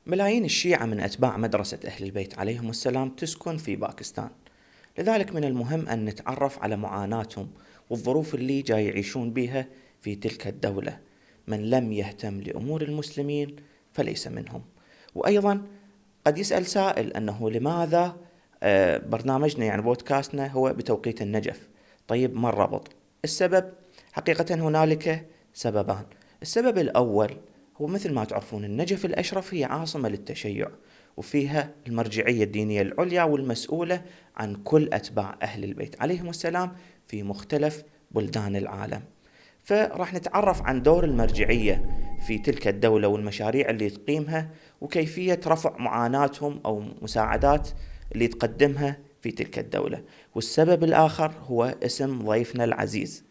ملايين الشيعة من أتباع مدرسة أهل البيت عليهم السلام تسكن في باكستان، لذلك من المهم أن نتعرف على معاناتهم والظروف اللي جاي يعيشون بها في تلك الدولة. من لم يهتم لأمور المسلمين فليس منهم. وأيضا قد يسأل سائل أنه لماذا برنامجنا يعني بودكاستنا هو بتوقيت النجف؟ طيب ما الربط؟ السبب حقيقة هنالك سببان. السبب الأول هو مثل ما تعرفون النجف الأشرف هي عاصمة للتشيع، وفيها المرجعية الدينية العليا والمسؤولة عن كل أتباع أهل البيت عليهم السلام في مختلف بلدان العالم. فراح نتعرف عن دور المرجعية في تلك الدولة والمشاريع اللي تقيمها وكيفية رفع معاناتهم أو مساعدات اللي تقدمها في تلك الدولة. والسبب الآخر هو اسم ضيفنا العزيز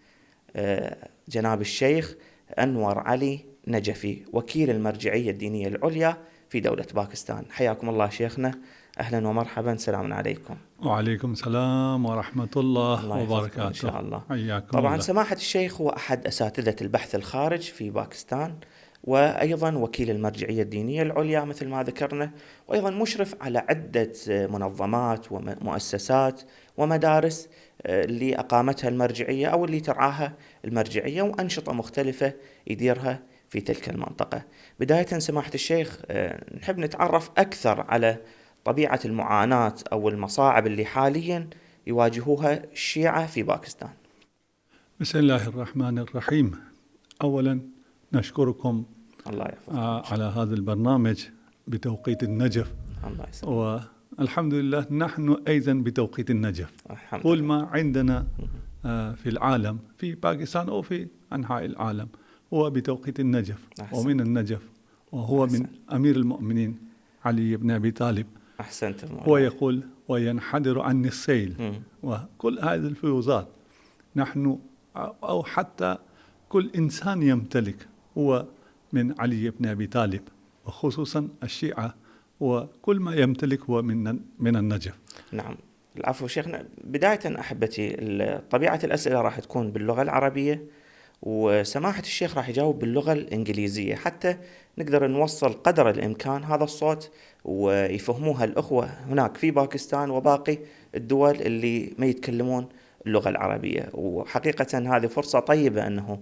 جناب الشيخ أنور علي نجفي، وكيل المرجعية الدينية العليا في دولة باكستان. حياكم الله شيخنا، أهلا ومرحبا، سلام عليكم. وعليكم السلام ورحمة الله وبركاته. إن شاء الله. حياكم طبعا الله. سماحة الشيخ هو أحد أساتذة البحث الخارج في باكستان، وأيضا وكيل المرجعية الدينية العليا مثل ما ذكرنا، وأيضا مشرف على عدة منظمات ومؤسسات ومدارس اللي أقامتها المرجعية أو اللي ترعاها المرجعية، وأنشطة مختلفة يديرها في تلك المنطقة. بداية سماحة الشيخ نحب نتعرف أكثر على طبيعة المعاناة أو المصاعب اللي حاليا يواجهوها الشيعة في باكستان. بسم الله الرحمن الرحيم. أولا نشكركم الله يحفظك على هذا البرنامج بتوقيت النجف. الله يسلمك. والحمد لله نحن أيضا بتوقيت النجف. كل ما عندنا في العالم في باكستان أو في أنحاء العالم هو بتوقيت النجف. ومن النجف وهو من أمير المؤمنين علي بن أبي طالب. أحسنت. هو يقول وينحدر عني السيل. وكل هذه الفيوزات نحن أو حتى كل إنسان يمتلك هو من علي بن أبي طالب، وخصوصا الشيعة وكل ما يمتلك هو من النجف. نعم، العفو شيخنا. بداية أحبتي، طبيعة الأسئلة راح تكون باللغة العربية، وسماحة الشيخ راح يجاوب باللغة الإنجليزية حتى نقدر نوصل قدر الإمكان هذا الصوت ويفهموها الأخوة هناك في باكستان وباقي الدول اللي ما يتكلمون اللغة العربية. وحقيقة هذه فرصة طيبة أنه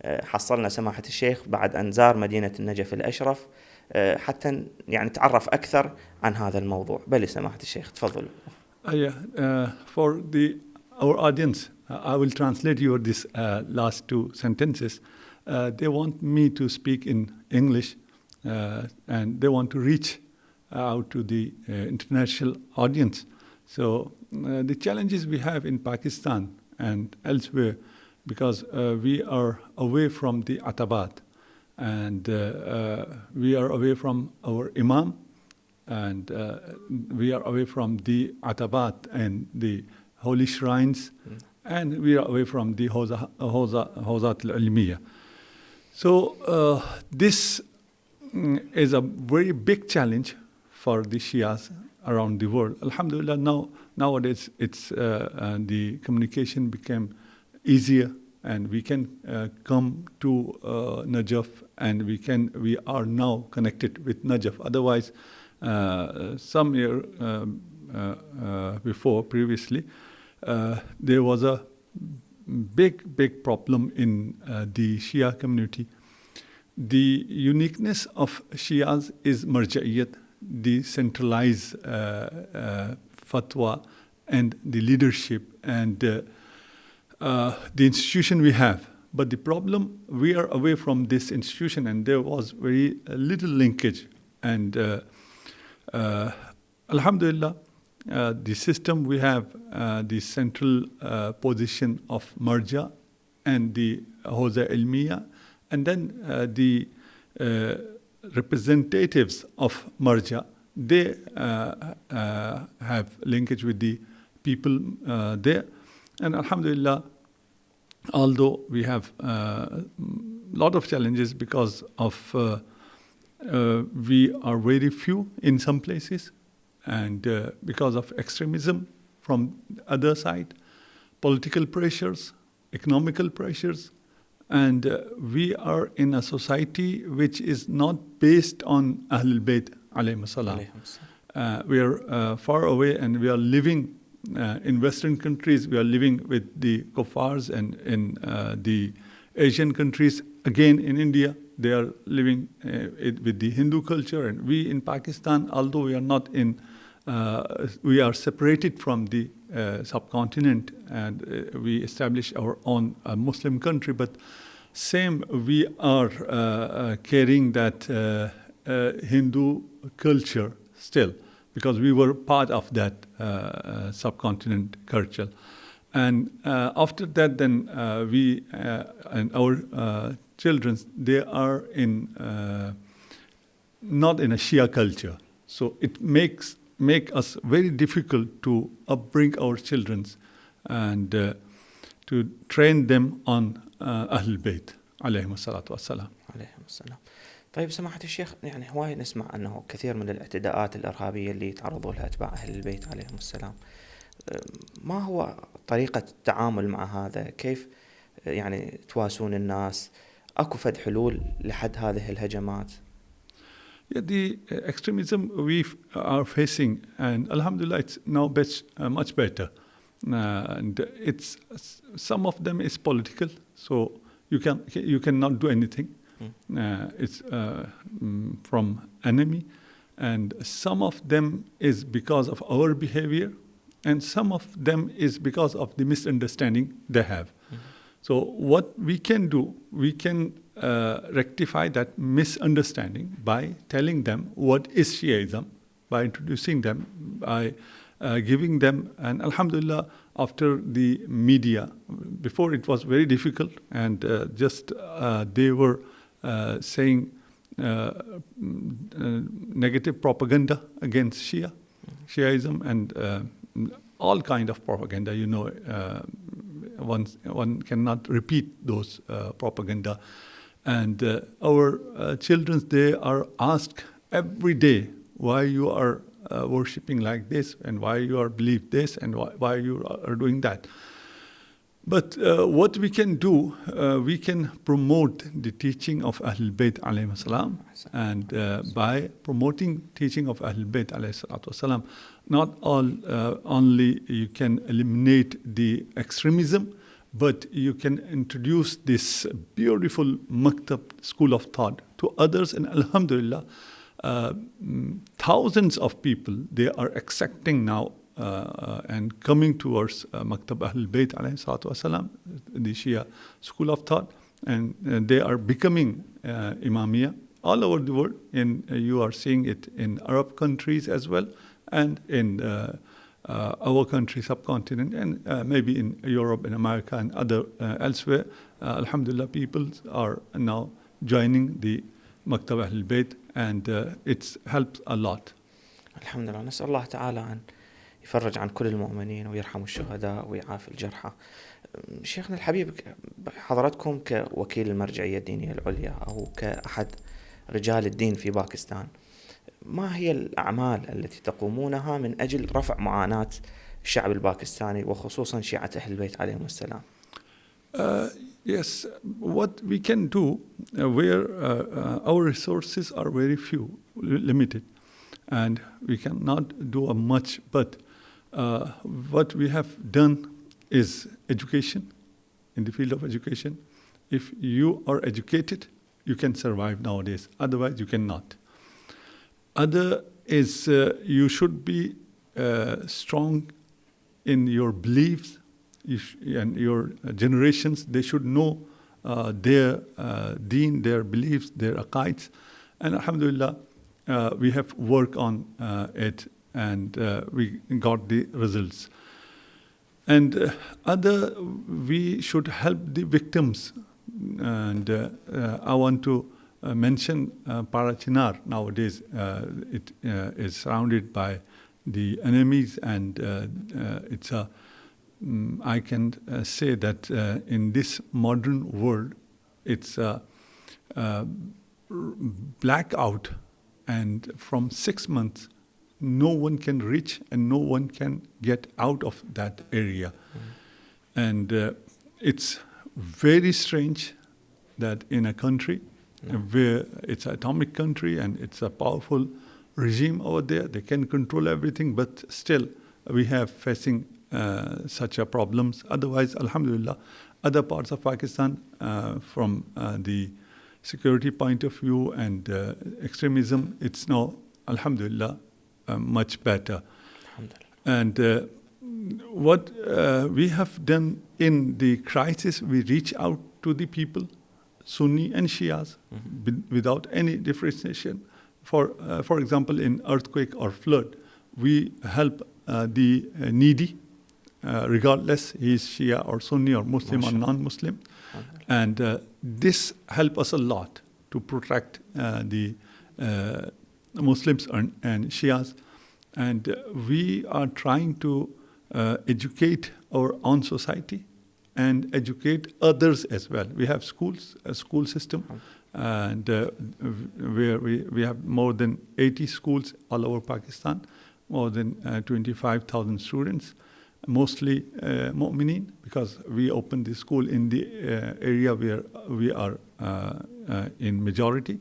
حصلنا سماحة الشيخ بعد أن زار مدينة النجف الأشرف حتى يعني نتعرف أكثر عن هذا الموضوع. بل سماحة الشيخ تفضل. For our audience, I will translate you this last two sentences. They want me to speak in English and they want to reach out to the international audience. So the challenges we have in Pakistan and elsewhere, because we are away from the atabat and we are away from our imam and we are away from the atabat and the holy shrines and we are away from the حوزات العلمية. So this is a very big challenge for the Shias around the world. Alhamdulillah, nowadays it's the communication became easier and we can come to Najaf and we are now connected with Najaf. Otherwise, some year previously, there was a big problem in the Shia community. The uniqueness of Shias is marja'iyat, the centralized fatwa and the leadership and the institution we have. But the problem, we are away from this institution and there was very little linkage. And Alhamdulillah, the system we have, the central position of marja and the العلمية, and then the representatives of marja, they have linkage with the people there. And Alhamdulillah, although we have a lot of challenges because of we are very few in some places, and because of extremism from the other side, political pressures, economical pressures, and we are in a society which is not based on Ahlul Bayt عليهم السلام. عليهم السلام. We are far away, and we are living in Western countries. We are living with the kuffars, and in the Asian countries, again in India, they are living with the Hindu culture. And we in Pakistan, although we are not in, we are separated from the subcontinent, and we established our own Muslim country, but same, we are carrying that Hindu culture still, because we were part of that subcontinent culture. And after that, then we and our children, they are in not in a Shia culture. So it make us very difficult to upbring our children and to train them on أهل البيت عليهم الصلاة والسلام. عليهم السلام. طيب سماحة الشيخ، يعني هواي نسمع أنه كثير من الاعتداءات الإرهابية اللي يتعرضوا لها أتباع أهل البيت عليهم السلام، ما هو طريقة التعامل مع هذا؟ كيف يعني تواسون الناس؟ أكو فد حلول لحد هذه الهجمات؟ Yeah, the extremism we are facing, and alhamdulillah, it's now much better. And it's some of them is political, so you cannot do anything. It's from enemy, and some of them is because of our behavior, and some of them is because of the misunderstanding they have. So what we can do, we can rectify that misunderstanding by telling them what is Shiaism, by introducing them, by giving them, and alhamdulillah, after the media, before it was very difficult, and they were saying negative propaganda against Shiaism, and all kind of propaganda, one cannot repeat those propaganda. And our children, they are asked every day why you are worshipping like this, and why you are believe this, and why you are doing that. But what we can do, we can promote the teaching of Ahlul Bayt alayhim salam, and by promoting teaching of Ahlul Bayt alayhi salam, not only you can eliminate the extremism, but you can introduce this beautiful maktab, school of thought, to others, and alhamdulillah, thousands of people, they are accepting now and coming towards Maktab Ahlul Bayt alayhi salatu wasalam, the Shia school of thought, and they are becoming Imamiyya all over the world. And you are seeing it in Arab countries as well, and in our country, subcontinent, and maybe in Europe and America and other elsewhere. Alhamdulillah, people are now joining the Maktab Ahlul Bayt, and it's helped a lot. الحمد لله. نسأل الله تعالى أن يفرج عن كل المؤمنين ويرحم الشهداء ويعافي الجرحى. شيخنا الحبيب، حضرتكم كوكيل المرجعية الدينية العليا أو كأحد رجال الدين في باكستان، ما هي الأعمال التي تقومونها من أجل رفع معاناة الشعب الباكستاني وخصوصا شيعة أهل البيت عليهم السلام؟ Yes, what we can do, where our resources are very few, limited, and we cannot do much, but what we have done is education, in the field of education. If you are educated, you can survive nowadays, otherwise you cannot. Other is you should be strong in your beliefs, and your generations, they should know their deen, their beliefs, their aqaids. And alhamdulillah, we have worked on it, and we got the results. And we should help the victims. And I want to mention Parachinar nowadays. It is surrounded by the enemies, and it's a I can say that in this modern world, it's a blackout, and from 6 months, no one can reach and no one can get out of that area. And it's very strange that in a country where it's an atomic country and it's a powerful regime over there. They can control everything, but still we have facing such a problems. Otherwise, alhamdulillah, other parts of Pakistan, from the security point of view and extremism, it's now, alhamdulillah, much better. And what we have done in the crisis, we reach out to the people, Sunni and Shias, without any differentiation. For example, in earthquake or flood, we help the needy, regardless he is Shia or Sunni or Muslim or non-Muslim. And this helps us a lot to protect the Muslims and Shias. And we are trying to educate our own society and educate others as well. We have schools, a school system, and where we have more than 80 schools all over Pakistan, more than 25,000 students, mostly mu'mineen, because we opened the school in the area where we are in majority.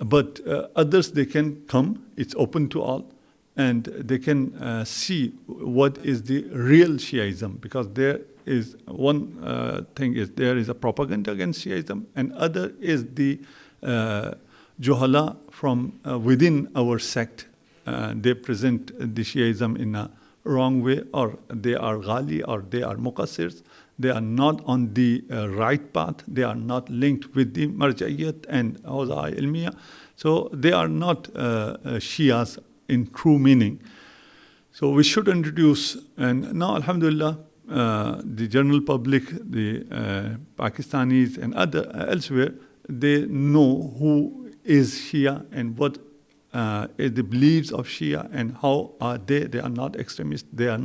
But others, they can come, it's open to all, and they can see what is the real Shiaism, because there is one thing is there is a propaganda against Shiaism, and other is the Juhala from within our sect. They present the Shiaism in a wrong way, or they are Ghali, or they are Muqassirs. They are not on the right path. They are not linked with the Marja'iyat and Almiyah. So they are not Shias in true meaning. So we should introduce, and now alhamdulillah, the general public, the Pakistanis and elsewhere, they know who is Shia and what is the beliefs of Shia and how are they. They are not extremists. They are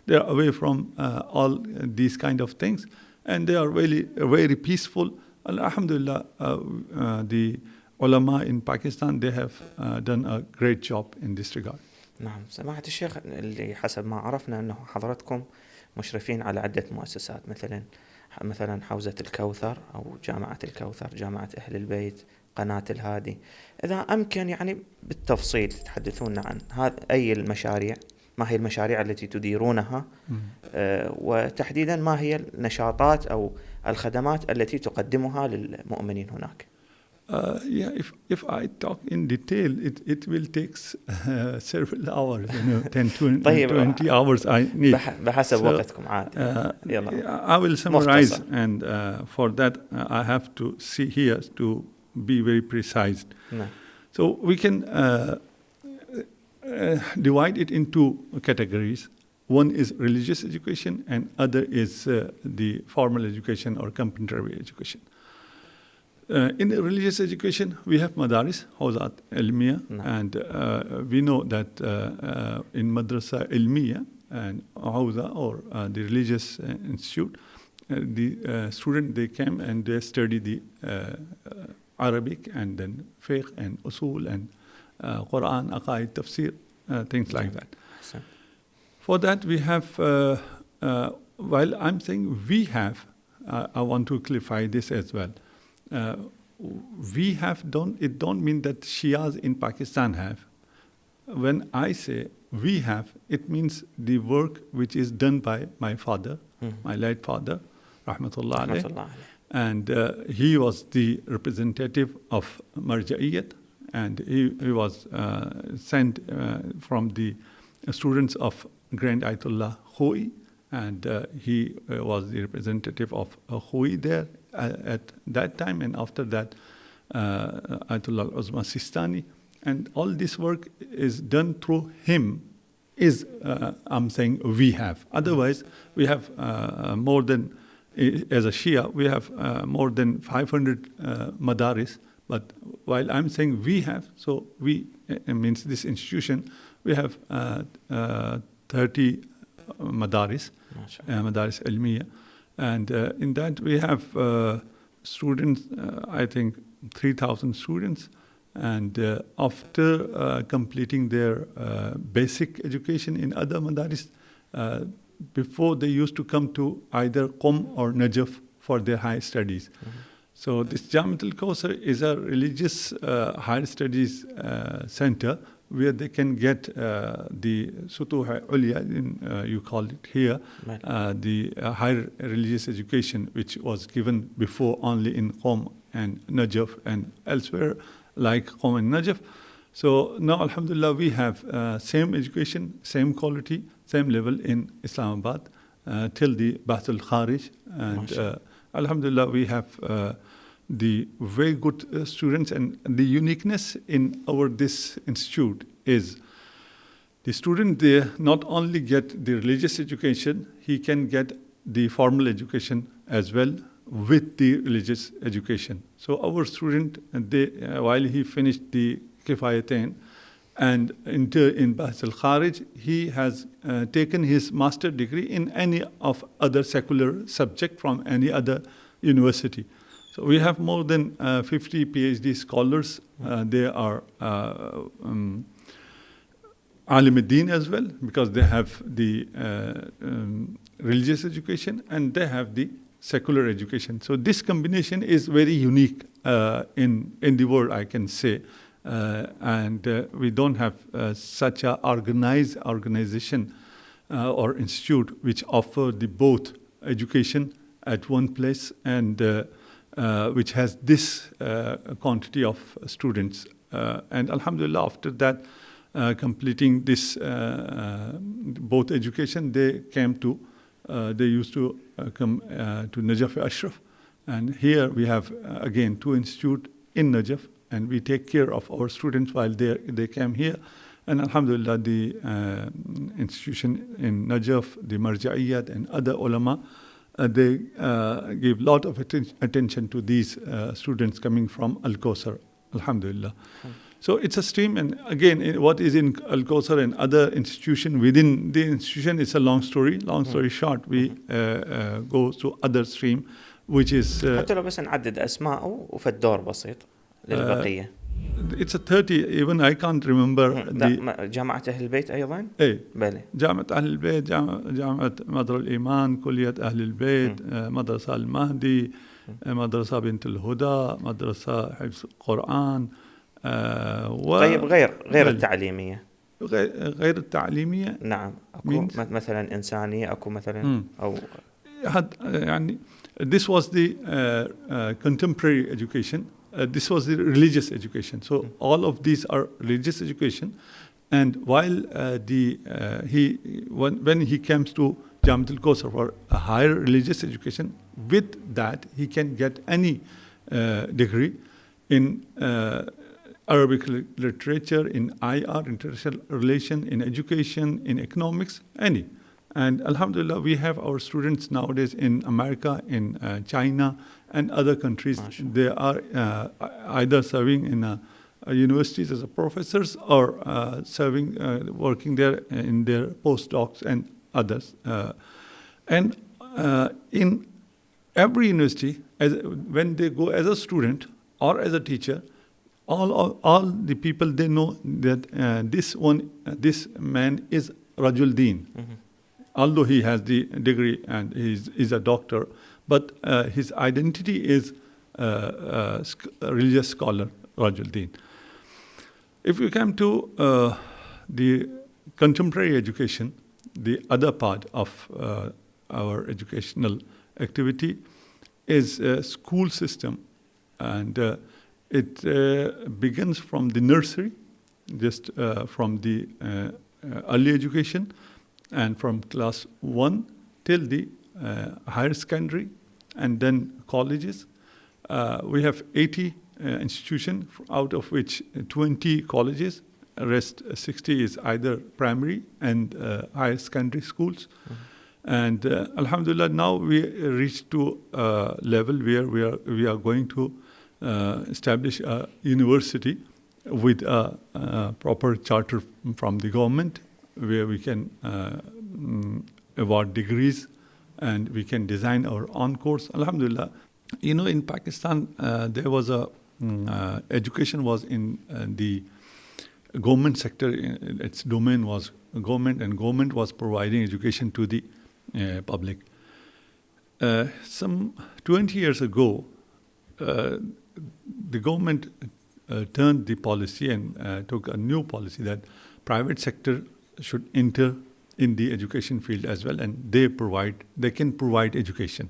away from all these kind of things, and they are really very peaceful. Alhamdulillah, the ulama in Pakistan, they have done a great job in this regard. نعم. سماحة الشيخ، اللي حسب ما عرفنا أنه حضرتكم مشرفين على عدة مؤسسات، مثلا حوزة الكوثر أو جامعة الكوثر، جامعة أهل البيت، قناة الهادي. إذا أمكن يعني بالتفصيل تحدثونا عن هذا أي المشاريع، ما هي المشاريع التي تديرونها، وتحديدا ما هي النشاطات أو الخدمات التي تقدمها للمؤمنين هناك. If I talk in detail, it will take several hours, 10 to 20 hours I need. بحسب وقتكم عادي. I will summarize, and for that I have to see here to be very precise. So we can divide it into categories. One is religious education, and other is the formal education or complementary education. In the religious education, we have madaris, Hawzat Almiyah, and we know that in Madrasa Almiya and Hawza, or the religious institute, the student, they came and they study the Arabic and then fiqh and usul and Quran, aqaid, tafsir, things like that. For that we have, while I'm saying we have, I want to clarify this as well. We have done, it don't mean that Shias in Pakistan have. When I say we have, it means the work which is done by my father, my late father, Rahmatullah alayh. And he was the representative of Marja'iyat, and he was sent from the students of Grand Ayatollah Khoi, and he was the representative of Khoi there at that time, and after that Ayatollah Uzma Sistani, and all this work is done through him. I'm saying we have. Otherwise, we have more than, as a Shia, we have more than 500 madaris. But while I'm saying we have, so we means this institution, we have 30 madaris, madaris Almiya, and in that we have students, I think 3,000 students, and after completing their basic education in other madaris, before they used to come to either Qom or Najaf for their higher studies. So this Jamiat al-Kawthar is a religious higher studies center where they can get the Sutuha Ulya, you call it here, the higher religious education, which was given before only in Qom and Najaf and elsewhere, like Qom and Najaf. So now, alhamdulillah, we have same education, same quality, same level in Islamabad till the Bahth al-Kharij. And alhamdulillah, we have the very good students, and the uniqueness in this institute is the student there not only get the religious education, he can get the formal education as well with the religious education. So our student, while he finished the Kifayatain and in Bahth al-Kharij, he has taken his master degree in any of other secular subject from any other university. So we have more than 50 PhD scholars. They are Alimiddin as well, because they have the religious education and they have the secular education. So this combination is very unique in the world, I can say. And we don't have such a organized organization or institute which offer the both education at one place and which has this quantity of students. And alhamdulillah, after that, completing this both education, they used to come to Najaf Ashraf. And here we have, again, 2 institutes in Najaf, and we take care of our students while they came here. And alhamdulillah, the institution in Najaf, the Marja'iyat and other ulama, they give a lot of attention to these students coming from Al-Kawthar, alhamdulillah. So it's a stream, and again, what is in Al-Kawthar and other institution within the institution is a long story. Long story short, we go to other stream, which is... حتى لو بس نعدد أسماءه وفي الدور بسيط للبقية. It's a 30, even I can't remember. جامعة أهل البيت أيضا؟ إيه. بلي. جامعة أهل البيت، جامعة مدر الإيمان، كلية أهل البيت، مدرسة المهدي، مدرسة بنت الهدى، مدرسة حفظ القرآن. طيب غير التعليمية. غير التعليمية. نعم. أكو مثلا إنسانية، أكو مثلا أو. يعني this was the contemporary education. This was the religious education. So all of these are religious education. And while when he comes to Jamiat al-Kawthar for a higher religious education, with that he can get any degree in Arabic literature, in IR, international relation, in education, in economics, any. And alhamdulillah, we have our students nowadays in America, in China, and other countries. They are either serving in universities as professors or working there in their postdocs and others. And in every university, when they go as a student or as a teacher, all the people, they know that this man is Rajul Deen. Although he has the degree and is a doctor, but his identity is a religious scholar, Rajul Deen. If we come to the contemporary education, the other part of our educational activity is a school system, and it begins from the nursery, just from the early education, and from class 1 till the higher secondary, and then colleges. We have 80 institutions, out of which 20 colleges. Rest 60 is either primary and higher secondary schools. And alhamdulillah, now we reached to a level where we are going to establish a university with a proper charter from the government, where we can award degrees and we can design our own course. Alhamdulillah. In Pakistan, there was education was in the government sector. Its domain was government, and government was providing education to the public. Some 20 years ago, the government turned the policy and took a new policy that private sector should enter in the education field as well, and they can provide education.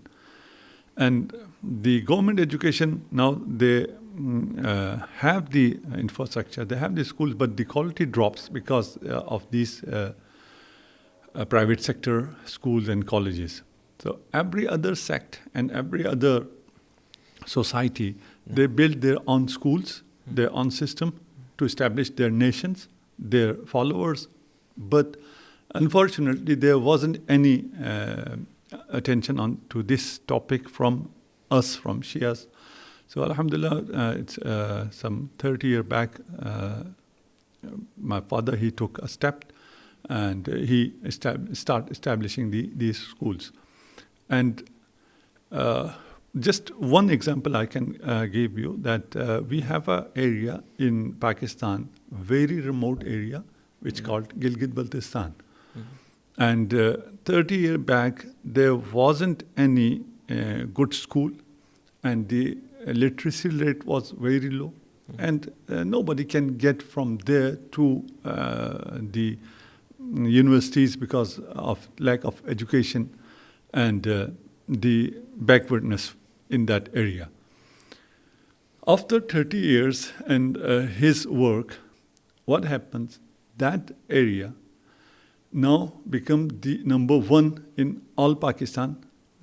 And the government education now, they have the infrastructure, they have the schools, but the quality drops because of these private sector schools and colleges. So every other sect and every other society, they build their own schools, their own system to establish their nations, their followers. But unfortunately, there wasn't any attention on to this topic from us, from Shias. So Alhamdulillah, it's some 30 years back, my father, he took a step and he started establishing these schools. And just one example I can give you, that we have an area in Pakistan, very remote area, which called Gilgit-Baltistan. And 30 years back, there wasn't any good school, and the literacy rate was very low. And nobody can get from there to the universities because of lack of education and the backwardness in that area. After 30 years and his work, what happens? That area now become the number one in all Pakistan.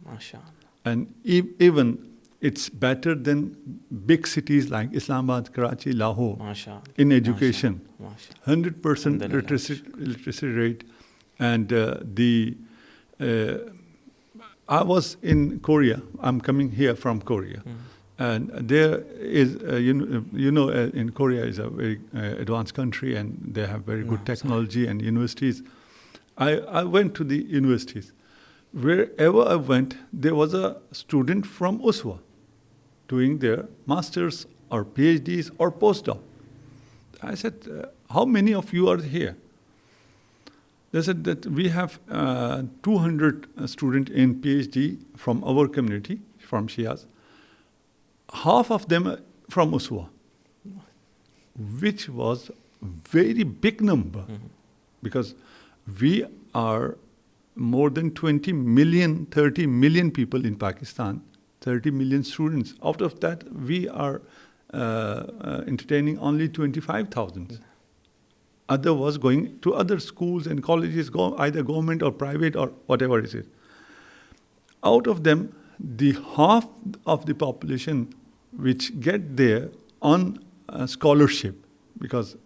MashaAllah. And even it's better than big cities like Islamabad, Karachi, Lahore MashaAllah. in education. MashaAllah. 100% literacy rate. And I was in Korea. I'm coming here from Korea. And there is, in Korea is a very advanced country, and they have very good technology and universities. I went to the universities. Wherever I went, there was a student from USWA doing their masters or PhDs or postdoc. I said, how many of you are here? They said that we have 200 students in PhD from our community, from Shias. Half of them from USWA, which was very big number, because we are more than 20 million, 30 million people in Pakistan, 30 million students. Out of that, we are entertaining only 25,000. Other was going to other schools and colleges, either government or private or whatever it is. Out of them, the half of the population which get there on scholarship, because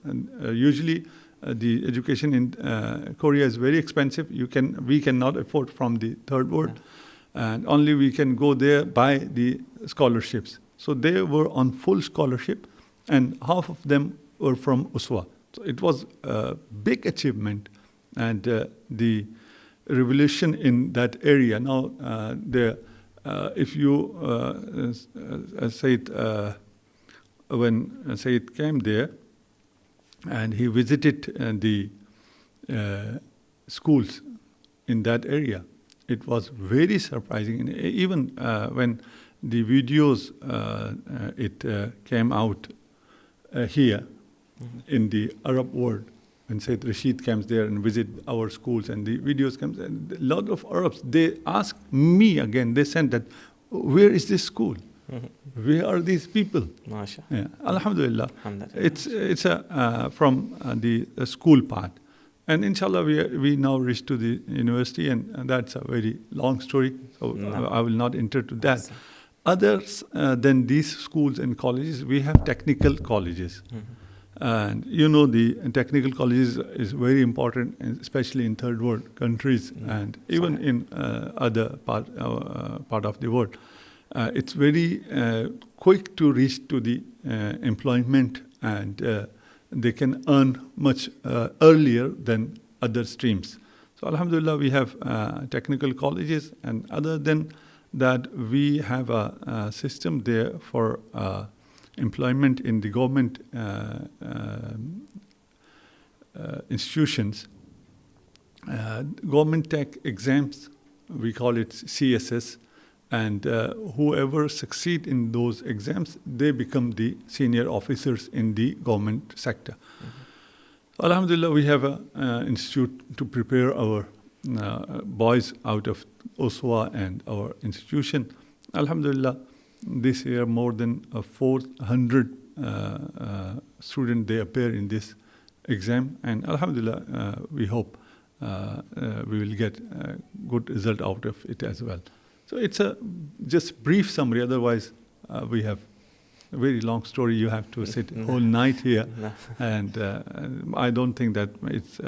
usually the education in Korea is very expensive. We cannot afford from the third world, and only we can go there by the scholarships. So they were on full scholarship, and half of them were from USWA. So it was a big achievement, and the revolution in that area. Now, if you Said, when Said came there, and he visited the schools in that area, it was very surprising. And even when the videos came out here in the Arab world, when Sayyid Rashid comes there and visit our schools, and the videos comes, and a lot of Arabs, they ask me again, they sent that, where is this school? Where are these people? Yeah. Alhamdulillah. It's from the school part. And inshallah, we now reach to the university, and that's a very long story, so I will not enter to that. Others than these schools and colleges, we have technical colleges. And the technical colleges is very important, especially in third world countries, and even in other part of the world. It's very quick to reach to the employment, and they can earn much earlier than other streams. So Alhamdulillah, we have technical colleges, and other than that, we have a system there for employment in the government institutions. Government tech exams, we call it CSS. And whoever succeed in those exams, they become the senior officers in the government sector. Alhamdulillah, we have an institute to prepare our boys out of USWA and our institution. Alhamdulillah, this year more than 400 students, they appear in this exam. And Alhamdulillah, we hope we will get a good result out of it as well. So it's a just brief summary. Otherwise, we have a very long story. You have to sit whole night here, and I don't think that it's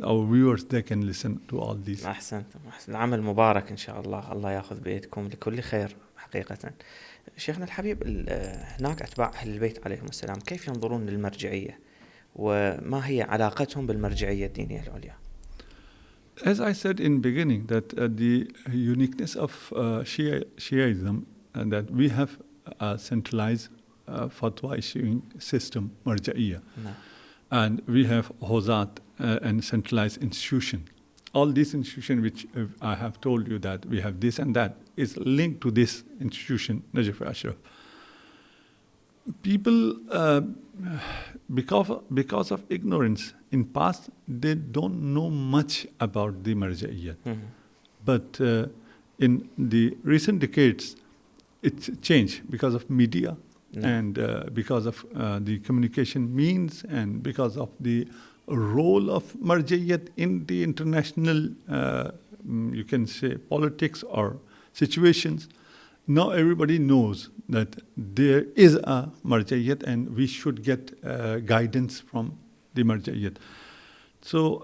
our viewers they can listen to all these. أحسنتم. العمل مبارك إن شاء الله. الله يأخذ بيدكم لكل خير حقيقة. شيخنا الحبيب، هناك أتباع أهل البيت عليهم السلام كيف ينظرون للمرجعية، وما هي علاقتهم بالمرجعية الدينية العليا؟ As I said in beginning, that the uniqueness of Shiaism, and that we have a centralized fatwa issuing system, Marja'iyya, and we have Hawzat and centralized institution. All these institutions which I have told you that we have this and that is linked to this institution, Najaf Ashraf. People, because of ignorance in past, they don't know much about the Marja'iyya. But in the recent decades, it's changed because of media and because of the communication means and because of the role of Marja'iyya in the international, you can say, politics or situations. Now everybody knows that there is a Marja'iyya and we should get guidance from the Marja'iyya. So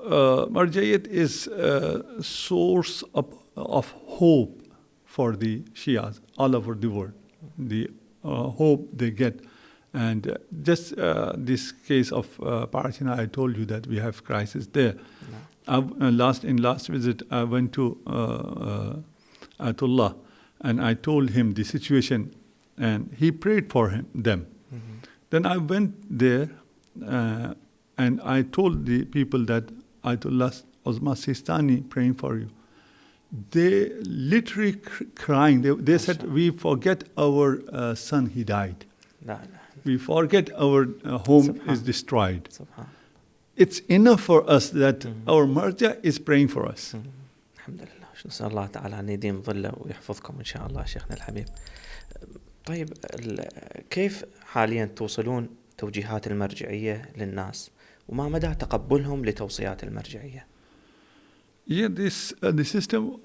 Marja'iyya is a source of hope for the Shias all over the world. The hope they get. And just this case of Parachina, I told you that we have crisis there. Last visit, I went to Ayatollah, and I told him the situation, and he prayed for them. Then I went there, and I told the people that Ayatollah Osman Sistani praying for you. They literally crying. They said, we forget our son, he died. We forget our home is destroyed. It's enough for us that our marja is praying for us. الحمد لله. نسأل الله تعالى أن يديم ظله ويحفظكم إن شاء الله شيخنا الحبيب. طيب كيف حاليا توصلون توجيهات المرجعية للناس وما مدى تقبلهم لتوصيات المرجعية؟ Yeah, the system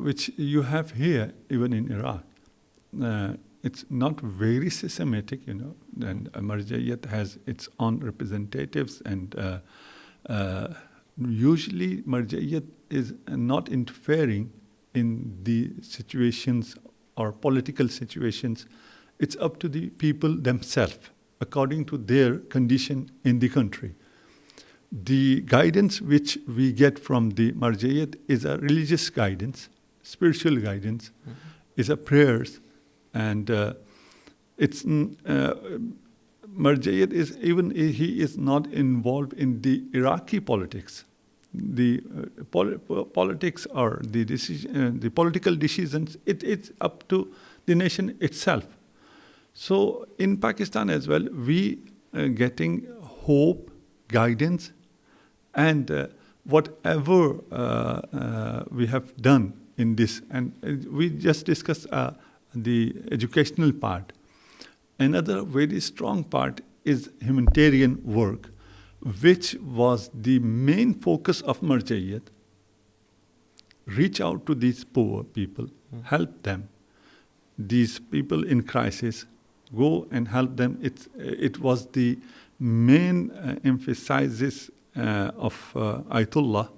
which you have here, even in Iraq, it's not very systematic, you know. And Marja'iyat has its own representatives, and usually Marja'iyat is not interfering in the situations or political situations. It's up to the people themselves, according to their condition in the country. The guidance which we get from the Marja'iyat is a religious guidance, spiritual guidance, is a prayers, and it's Marja'iyat is even he is not involved in the Iraqi politics. The politics or the decision, the political decisions, it's up to the nation itself. So in Pakistan as well, we are getting hope, guidance, and whatever we have done in this, and we just discussed the educational part. Another very strong part is humanitarian work, which was the main focus of Marja'iyat. Reach out to these poor people, help them. These people in crisis, go and help them. It was the main emphasis of Ayatollah,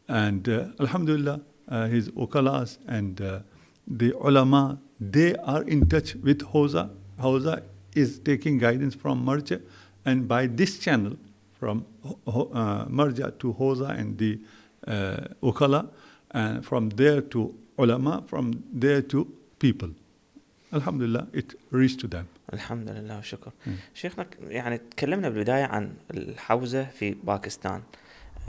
and Alhamdulillah, his ukalas and the ulama, they are in touch with Hawza. Hawza is taking guidance from Marja, and by this channel, from Marja to Hawza and the ukala, and from there to ulama, from there to people. Alhamdulillah, it reached to them. الحمد لله وشكر. شيخنا يعني تكلمنا بالبداية عن الحوزة في باكستان.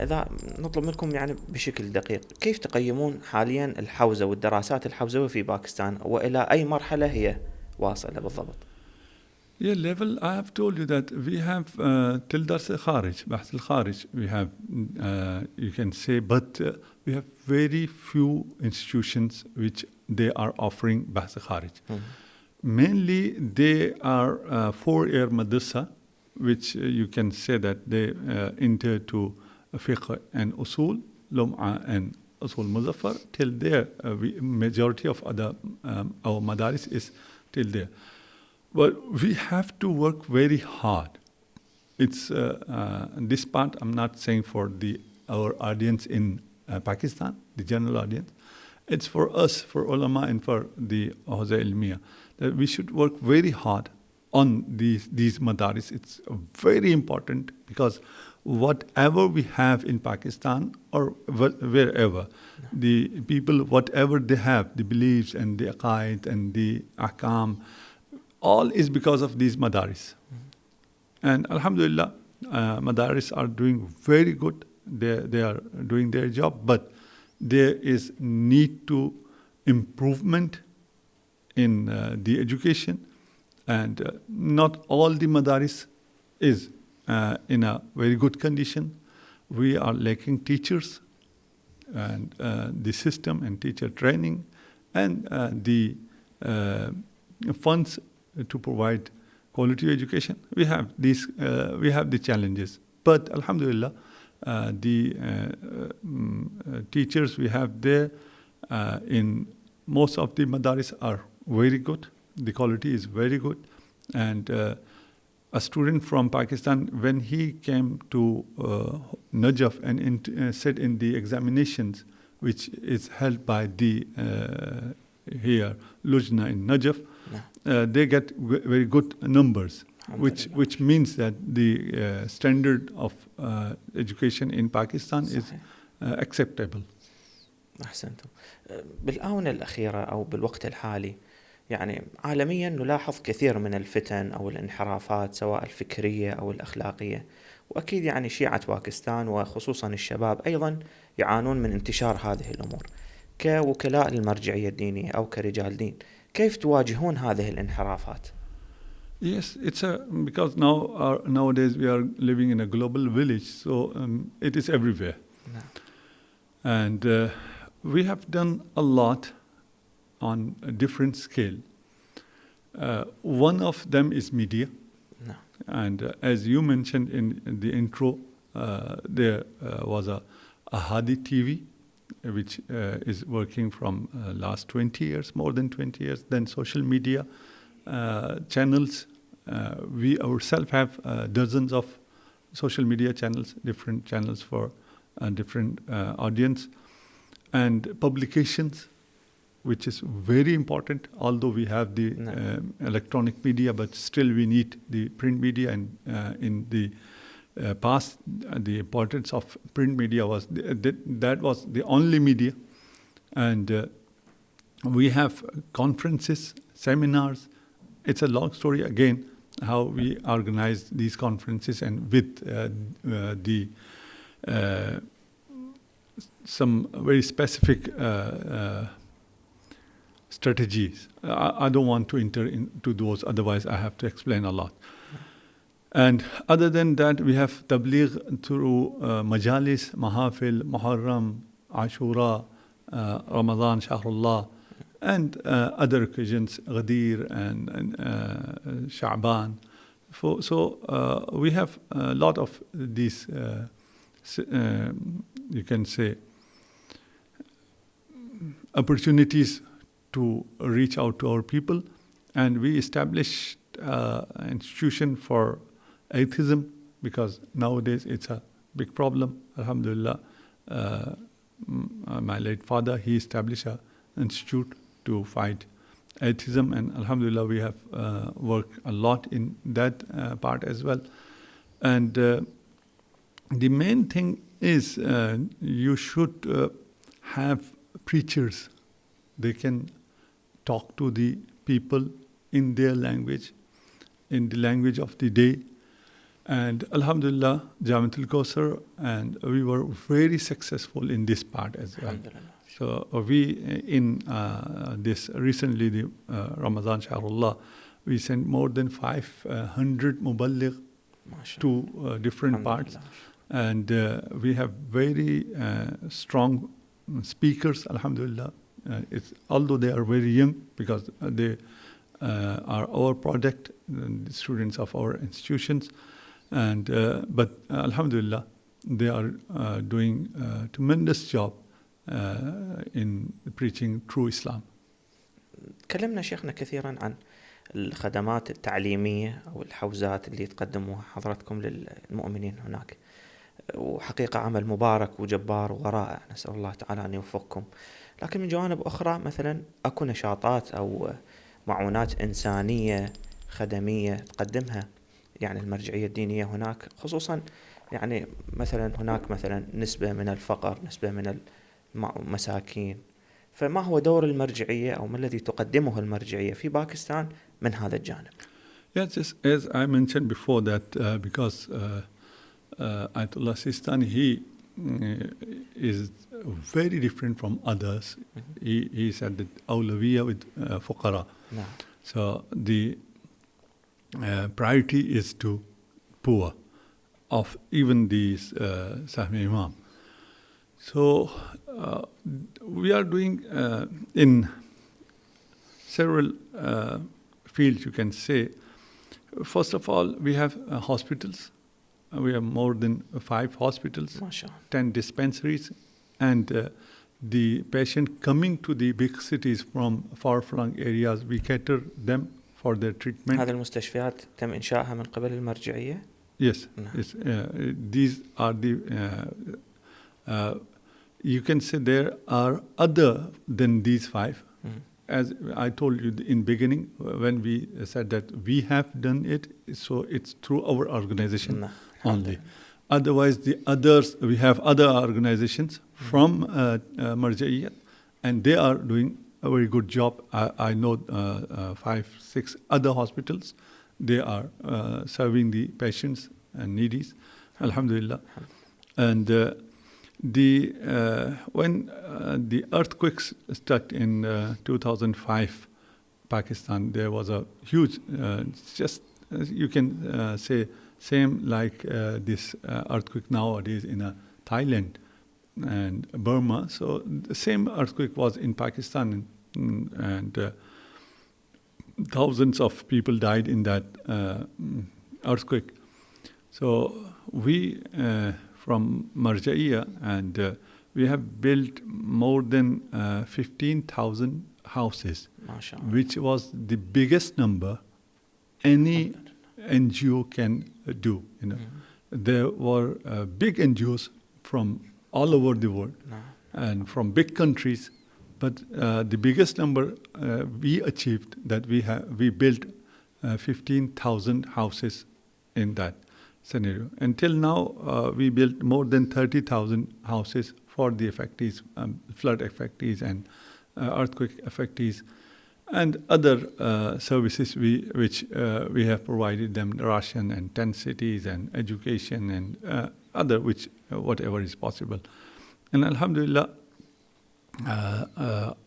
إذا نطلب منكم يعني بشكل دقيق، كيف تقيمون حاليا الحوزة والدراسات الحوزوية في باكستان، وإلى أي مرحلة هي واصلة بالضبط؟ Yeah, level, I have told you that we have till درس الخارج, بحث الخارج, we have, you can say, but we have very few institutions which they are offering بحث الخارج. Mainly they are 4-year madrasa, which you can say that they enter to fiqh and usul, lum'a and usul muzaffar, till there, majority of other our madaris is till there. But we have to work very hard. It's this part I'm not saying for our audience in Pakistan, the general audience. It's for us, for ulama and for the العلمية, that we should work very hard on these madaris. It's very important because whatever we have in Pakistan or wherever, the people, whatever they have, the beliefs and the aqaid and the ahkam, all is because of these madaris. And alhamdulillah, madaris are doing very good. They are doing their job, but there is need to improvement in the education, and not all the madaris is in a very good condition. We are lacking teachers and the system and teacher training and the funds to provide quality education. We have these. We have the challenges, but alhamdulillah, the teachers we have there in most of the madaris are very good. The quality is very good, and a student from Pakistan, when he came to Najaf and sat in the examinations, which is held by the here Lujna in Najaf, they get very good numbers, which means that the standard of education in Pakistan is acceptable. أحسنتم. بالآونة الأخيرة أو بالوقت الحالي يعني عالميا نلاحظ كثير من الفتن أو الانحرافات سواء الفكرية أو الأخلاقية، وأكيد يعني شيعة باكستان وخصوصا الشباب أيضا يعانون من انتشار هذه الأمور. كوكلاء المرجعية الدينية أو كرجال دين، كيف تواجهون هذه الانحرافات؟ Yes, it's because nowadays we are living in a global village, so it is everywhere. And we have done a lot on a different scale. One of them is media. And as you mentioned in the intro, there was a Hadi TV, which is working from last 20 years, more than 20 years. Then social media channels. We ourselves have dozens of social media channels, different channels for different audience, and publications, which is very important. Although we have the electronic media, but still we need the print media. And in the past, the importance of print media was that was the only media. And we have conferences, seminars. It's a long story again, how we organize these conferences and with some very specific strategies. I don't want to enter into those, otherwise I have to explain a lot. And other than that, we have tabligh through majalis, mahafil, muharram, ashura, Ramadan, shahrullah, and other occasions, Ghadir and Sha'ban. So we have a lot of these, you can say, opportunities to reach out to our people. And we established an institution for atheism, because nowadays it's a big problem. Alhamdulillah, my late father, he established an institute to fight atheism, and alhamdulillah we have worked a lot in that part as well. And the main thing is you should have preachers. They can talk to the people in their language, in the language of the day, And Alhamdulillah, Jamiat al-Kawthar, and we were very successful in this part as well. So we, in this recently, the Ramadan Shahrullah, we sent more than 500 muballigh to different parts. And we have very strong speakers, Alhamdulillah. Although they are very young, because they are our product, the students of our institutions. And but Alhamdulillah, they are doing a tremendous job in preaching true Islam. تكلمنا شيخنا كثيرا عن الخدمات التعليمية أو الحوزات اللي تقدموها حضرتكم للمؤمنين هناك، وحقيقة عمل مبارك وجبار ورائع، نسأل الله تعالى أن يوفقكم. لكن من جوانب أخرى مثلا أكو نشاطات أو معونات إنسانية خدمية تقدمها يعني المرجعية الدينية هناك، خصوصا يعني مثلا هناك مثلا نسبة من الفقر، نسبة من المساكين، فما هو دور المرجعية أو ما الذي تقدمه المرجعية في باكستان من هذا الجانب؟ Yes, just as I mentioned before that because Ayatollah Sistani, he is very different from others. He said that awlawiyya with fuqara. No. So the priority is to poor of even these Sahmi Imam. So we are doing in several fields, you can say. First of all, we have hospitals. We have more than 5 hospitals, 10 dispensaries, and the patient coming to the big cities from far-flung areas, we cater them for their treatment. هذه المستشفيات تم إنشائها من قبل المرجعية؟ Yes, yes. These are the. You can say there are other than these 5. As I told you in beginning, when we said that we have done it, so it's through our organization only. Otherwise, the others, we have other organizations from Marja'iyat, and they are doing a very good job. I know 5, 6 other hospitals. They are serving the patients and needies, alhamdulillah. And when the earthquakes struck in 2005, Pakistan, there was a huge, just you can say, same like this earthquake nowadays in Thailand and Burma. So the same earthquake was in Pakistan, and thousands of people died in that earthquake. So we from Marja'iyya, and we have built more than 15,000 houses, which was the biggest number any NGO can do. You know, there were big NGOs from all over the world and from big countries, but the biggest number we achieved that we built 15,000 houses in that scenario. Until now, we built more than 30,000 houses for the affectees, flood affectees and earthquake affectees, and other services which we have provided them, ration and tent cities and education and other whatever is possible. And alhamdulillah,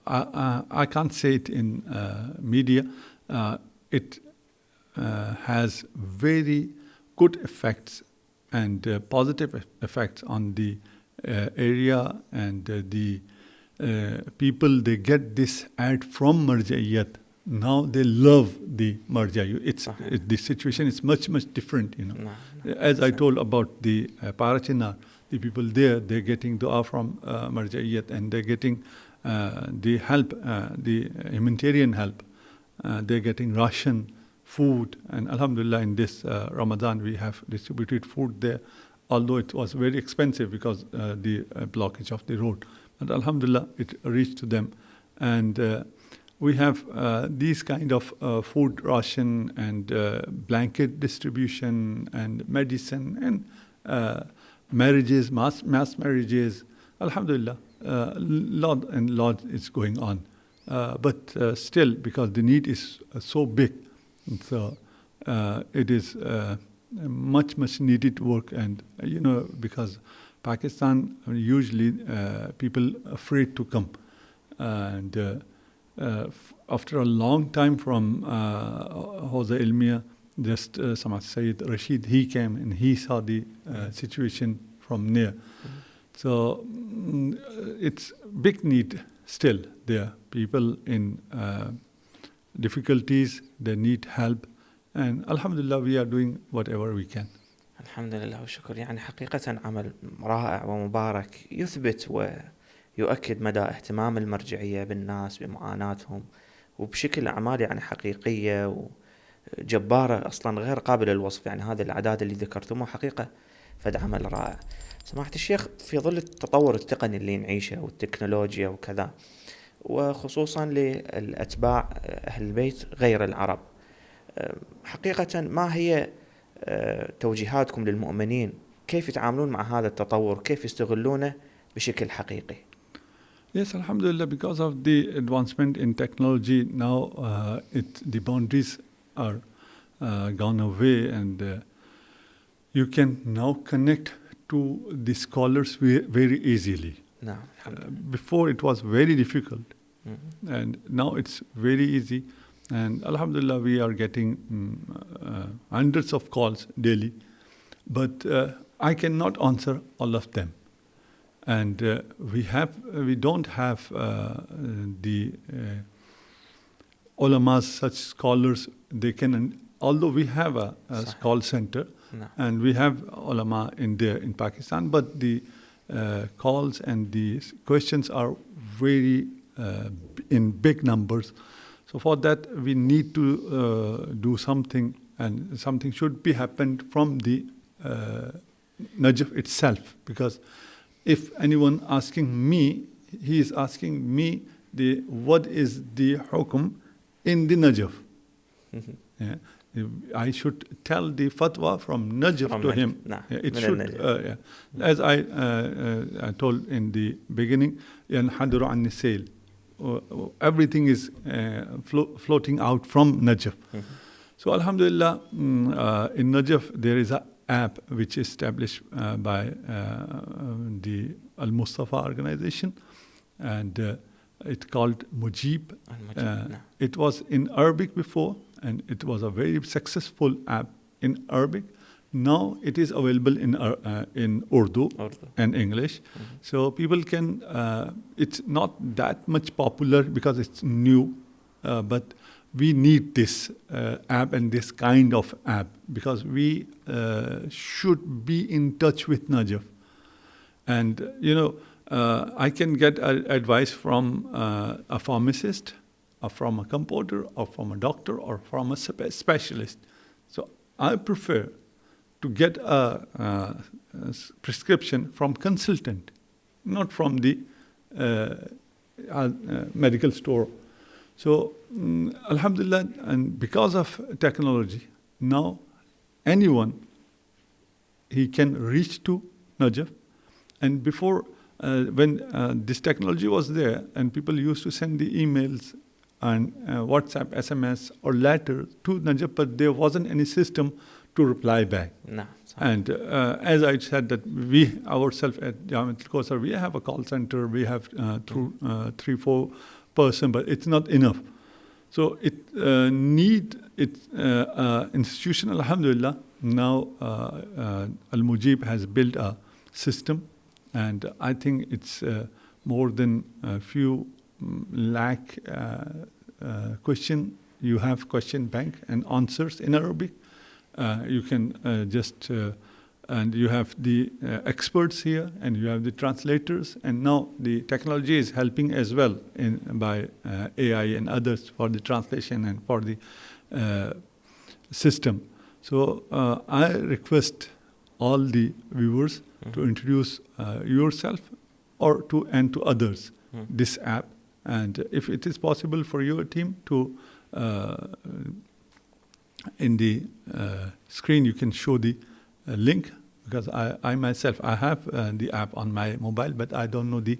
I can't say it in media. It has very good effects and positive effects on the area, and the people, they get this ad from Marja'iyat. Now they love the Marja'iyat. The situation is much, much different, you know. As I told about the Parachinar, the people there, they're getting dua from Marja'iyat, and they're getting the help, the humanitarian help. They're getting ration, food, and alhamdulillah in this Ramadan we have distributed food there, although it was very expensive because the blockage of the road. But alhamdulillah it reached to them, and we have these kind of food ration and blanket distribution and medicine and marriages, mass marriages. Alhamdulillah, lot is going on, but still because the need is so big. So it is much needed work, and because Pakistan usually people afraid to come, and after a long time from Hawza Ilmiya, just Samad Sayyid Rashid, he came and he saw the situation from near. So it's big need still there. People in difficulties, they need help, and Alhamdulillah we are doing whatever we can. الحمد لله والشكر. يعني حقيقة عمل رائع ومبارك يثبت ويؤكد مدى اهتمام المرجعية بالناس بمعاناتهم، وبشكل أعمال يعني حقيقية وجبارة أصلا غير قابلة للوصف. يعني هذه الأعداد اللي ذكرتموها حقيقة فد عمل رائع. سماحة الشيخ، في ظل التطور التقني اللي نعيشه والتكنولوجيا وكذا، وخصوصا للأتباع أهل البيت غير العرب، حقيقة ما هي توجيهاتكم للمؤمنين؟ كيف يتعاملون مع هذا التطور؟ كيف يستغلونه بشكل حقيقي؟ Yes, Alhamdulillah, because of the advancement in technology, now the boundaries are gone away, and you can now connect to the scholars very easily. نعم. Before it was very difficult, Mm-hmm. and now it's very easy. And Alhamdulillah, we are getting hundreds of calls daily, but I cannot answer all of them. And we don't have the ulamas, such scholars. They can, although we have a call center, No. and we have ulama in there in Pakistan, but the calls and the questions are very in big numbers. So for that, we need to do something, and something should be happened from the Najf itself. Because if anyone asking me, he is asking me what is the hukum in the Najf. Mm-hmm. Yeah. I should tell the fatwa from Najf to him. No. Yeah, it should. As I told in the beginning, ينحدر عن السيل. Everything is floating out from Najf. Mm-hmm. So Alhamdulillah, in Najf there is an app which is established by the Al-Mustafa organization, and it's called Mujib. No. It was in Arabic before, and it was a very successful app in Arabic. Now it is available in Urdu and English. Mm-hmm. So people can, it's not that much popular because it's new, but we need this app and this kind of app, because we should be in touch with Najaf. And, I can get advice from a pharmacist, or from a composer, or from a doctor, or from a specialist. So I prefer to get a prescription from consultant, not from the medical store. So, Alhamdulillah, and because of technology, now anyone, he can reach to Najaf. And before, when this technology was there, and people used to send the emails and WhatsApp, SMS, or letter to Najaf, but there wasn't any system to reply back. No. And as I said, that we ourselves at Jamiat Al-Kawthar, we have a call center, we have 3-4 person, but it's not enough. So it institution, Alhamdulillah, now Al-Mujib has built a system, and I think it's more than a few lakh question. You have question bank and answers in Arabic. You can and you have the experts here, and you have the translators, and now the technology is helping as well by AI and others for the translation and for the system. So I request all the viewers to introduce yourself or to others this app, and if it is possible for your team to in the screen you can show the link, because I myself I have the app on my mobile, but I don't know the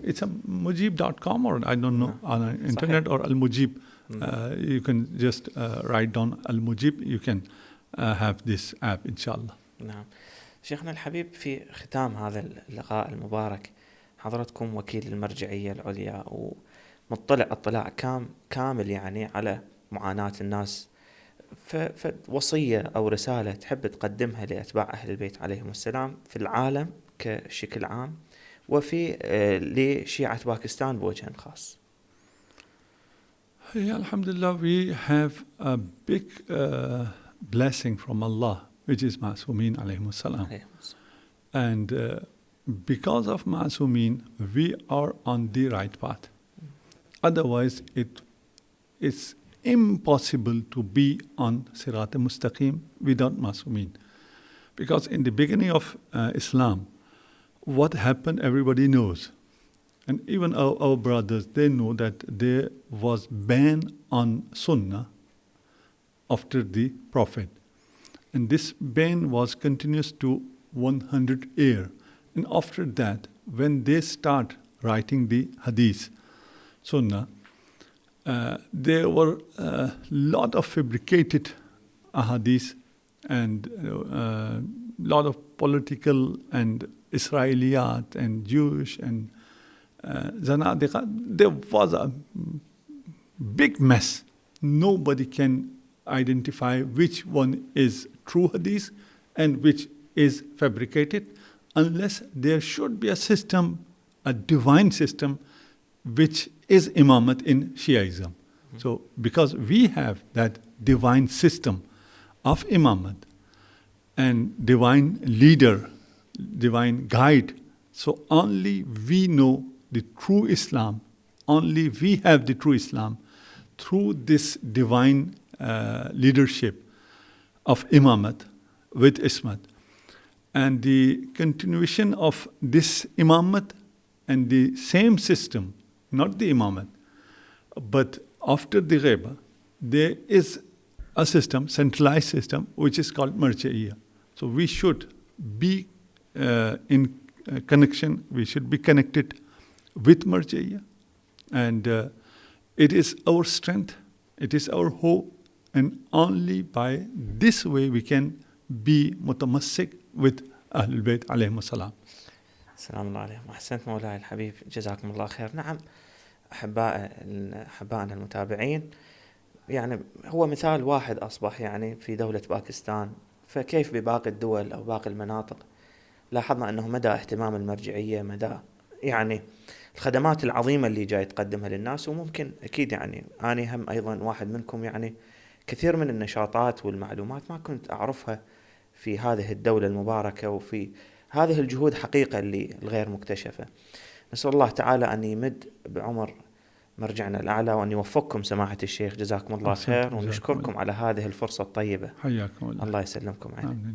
it's a mujib.com, or I don't know on the internet, or Al-Mujib. You can just write down Al-Mujib. You can have this app إن شاء الله. نعم شيخنا الحبيب، في ختام هذا اللقاء المبارك، حضرتكم وكيل المرجعية العليا ومطلع اطلاع كامل يعني على معاناة الناس، فوصية أو رسالة تحب تقدمها لأتباع أهل البيت عليهم السلام في العالم كشكل عام، وفي لشيعة باكستان بوجه خاص. Yeah, alhamdulillah, we have a big blessing from Allah, which is Ma'sumin alayhim salam. And because of Ma'sumin, we are on the right path. Otherwise, it is impossible to be on Sirat al-Mustaqim without Ma'sumin. Because in the beginning of Islam, what happened, everybody knows. And even our brothers, they know that there was ban on Sunnah after the Prophet. And this ban was continuous to 100 years. And after that, when they start writing the Hadith, Sunnah, there were a lot of fabricated Hadith and a lot of political and Israeliyat and Jewish and Zanadiqa. There was a big mess. Nobody can identify which one is true hadith and which is fabricated, unless there should be a system, a divine system, which is imamat in Shiaism. Mm-hmm. So because we have that divine system of imamat and divine leader, divine guide, so only we know the true Islam, only we have the true Islam through this divine leadership of imamat with ismat. And the continuation of this imamat and the same system, not the imamat, but after the ghaiba, there is a system, centralized system, which is called Marja'iyya. So we should be in connection, we should be connected with Marja'iyya. And it is our strength, it is our hope, and only by this way we can be mutamassik with Ahlul Bayt عليهم السلام. السلام الله عليهم. أحسنت مولاي الحبيب، جزاكم الله خير. نعم أحبائنا المتابعين، يعني هو مثال واحد أصبح يعني في دولة باكستان، فكيف بباقي الدول أو باقي المناطق؟ لاحظنا أنه مدى اهتمام المرجعية، مدى يعني الخدمات العظيمة اللي جاي تقدمها للناس. وممكن أكيد يعني أنا هم أيضا واحد منكم، يعني كثير من النشاطات والمعلومات ما كنت أعرفها في هذه الدولة المباركة، وفي هذه الجهود حقيقة اللي الغير مكتشفة. نسأل الله تعالى أن يمد بعمر مرجعنا الأعلى، وأن يوفقكم سماحة الشيخ، جزاكم الله خير، ونشكركم على هذه الفرصة الطيبة. حياكم الله. الله يسلمكم عليكم.